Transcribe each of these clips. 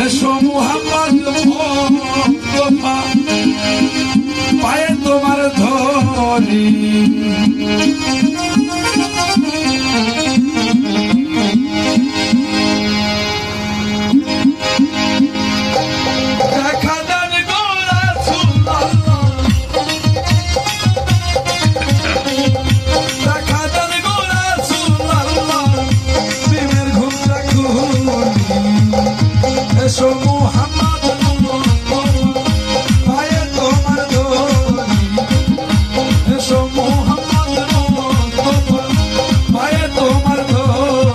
এসো মুহাম্মদ মুস্তাফা পায়ে তোমার ধরি এসো মুহাম্মদ পায়ে তোমার ধরি এসো মুহাম্মদ পায়ে তোমার ধরি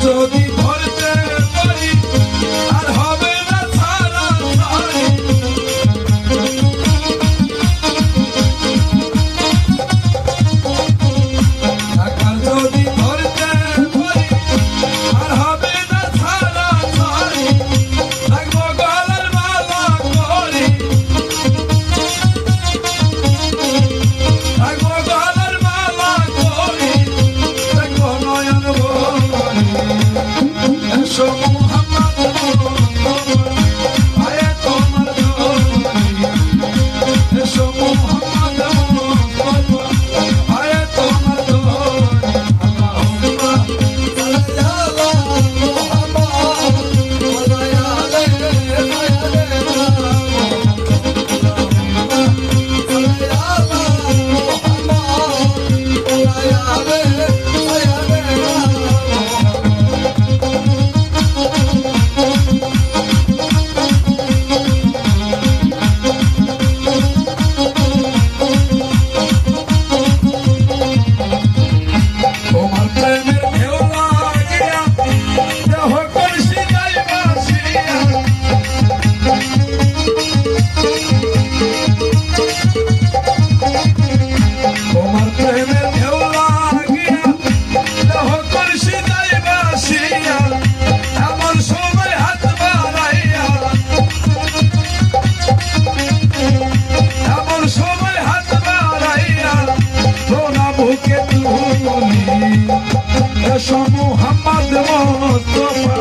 যদি ধরতে পারি আর হবে না ছাড়া ছাড়ি একবার যদি ধরতে পারি আর হবে না ছাড়া ছাড়ি রাখবো গলার মালা করি রাখবো গলার মালা করি রাখবো নয়ন এসো মুহাম্মদ পায়ে তোমার ধরি এসো মুহাম্মদ পায়ে তোমার ধরি আল্লাহুম্মা সাল্লি আলা মুহাম্মদ ওয়া আলা এসো মুহাম্মদ মুস্তাফা